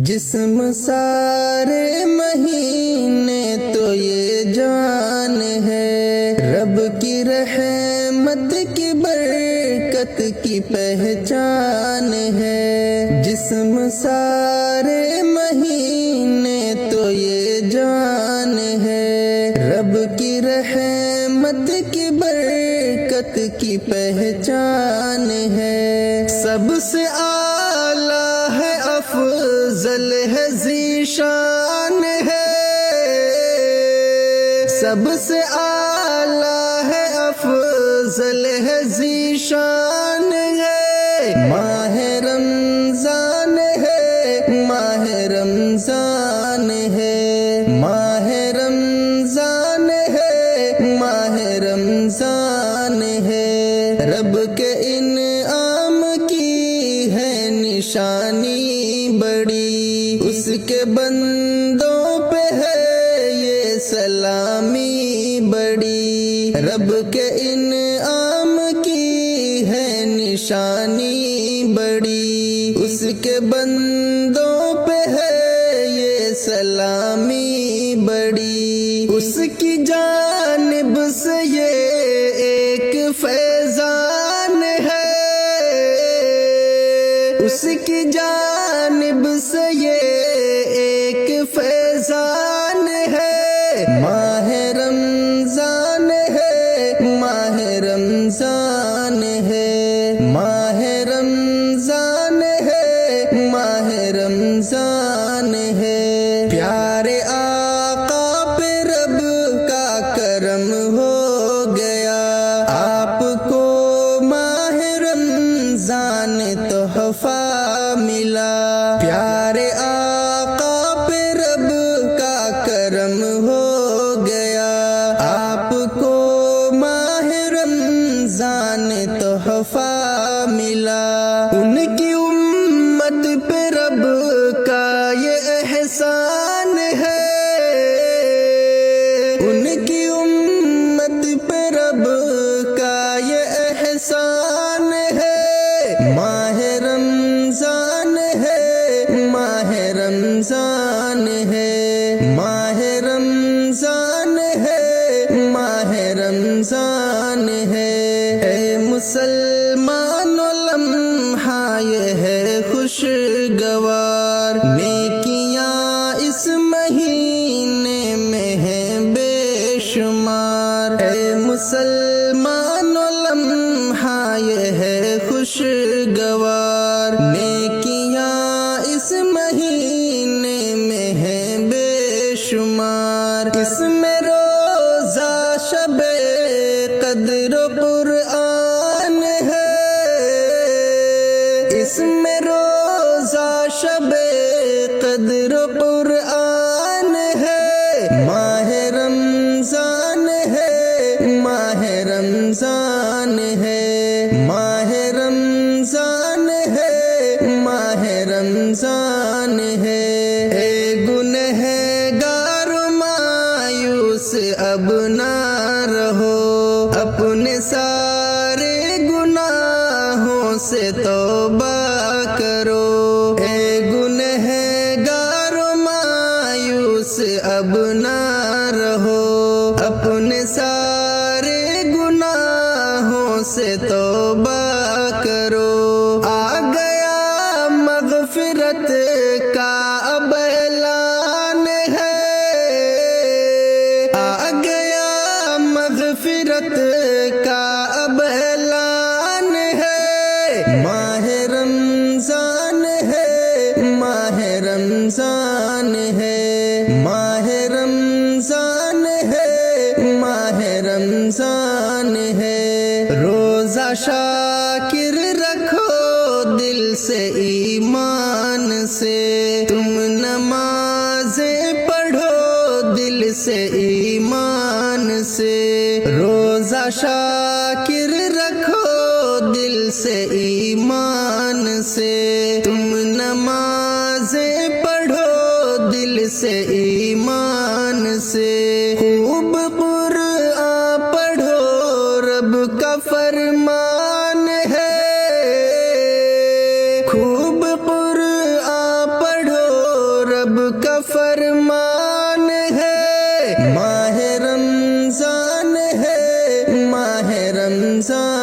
جسم سارے مہینے تو یہ جان ہے، رب کی رحمت کی برکت کی پہچان ہے۔ جسم سارے مہینے تو یہ جان ہے، رب کی رحمت کی برکت کی پہچان ہے۔ سب سے اعلیٰ ہے، افضل ہے، ذیشان ہے، سب سے اعلیٰ ہے، افضل ہے، ذیشان ہے۔ ماہ رمضان ہے، ماہ رمضان ہے، ماہ رمضان ہے، ماہ رمضان ہے۔ رب کے انعام کی ہے نشانی بڑی، اس کے بندوں پہ ہے یہ سلامی بڑی۔ رب کے انعام کی ہے نشانی بڑی، اس کے بندوں پہ ہے یہ سلامی بڑی۔ اس کی جانب سے یہ ایک فیضان ہے، اس کی جانب سے یہ ایک فیضان ہے۔ ماہ رمضان ہے، ماہ رمضان ہے، ماہ رمضان ہے، ماہ رمضان ہے۔ پیارے آقا پہ رب کا کرم ہو گیا، آپ کو ماہ رمضان تحفہ ملا۔ پیارے آقا پہ رب کا کرم ہو گیا، آپ کو ماہ رمضان تحفہ ملا۔ ان کی امت پہ رب کا یہ احسان ہے، ان کی امت پہ رب کا یہ احسان ہے۔ ماہ رمضان ہے، ماہ رمضان ہے، ماہ رمضان ہے، ماہ رمضان ہے۔ اے مسلمانوں لمحہ یہ ہے خوشگوار، نیکیاں اس مہینے میں ہیں بے شمار۔ اے مسلمانوں لمحہ یہ ہے خوشگوار، نیکیاں اس مہینے میں ہیں بے شمار۔ اس میں روزہ شب قدر و قرآن ہے، اس میں روزہ شب قدر و قرآن ہے۔ ماہ رمضان ہے، ماہ رمضان ہے، ماہ رمضان ہے، ماہ رمضان ہے۔ اے گنہگار مایوس اب نہ رہو، اپنے سارے گناہوں سے توبہ کرو۔ اے گنہگار مایوس اب نہ رہو، اپنے سارے گناہوں سے توبہ کرو۔ آ گیا مغفرت کا اب اعلان ہے، آ گیا مغفرت کا اب اعلان ہے۔ ماہ رمضان ہے، ماہ رمضان ہے، ماہ رمضان ہے، ماہ رمضان ہے۔ روزہ شاکر رکھو دل سے ایمان سے، تم نمازیں پڑھو دل سے ایمان سے۔ روزہ شاکر رکھو دل سے ایمان سے، تم نمازیں پڑھو دل سے ایمان سے۔ خوب قرآن پڑھو، رب کا فرمان ہے، خوب قرآن پڑھو فرمان ہے، ماہ رمضان ہے، ماہ رمضان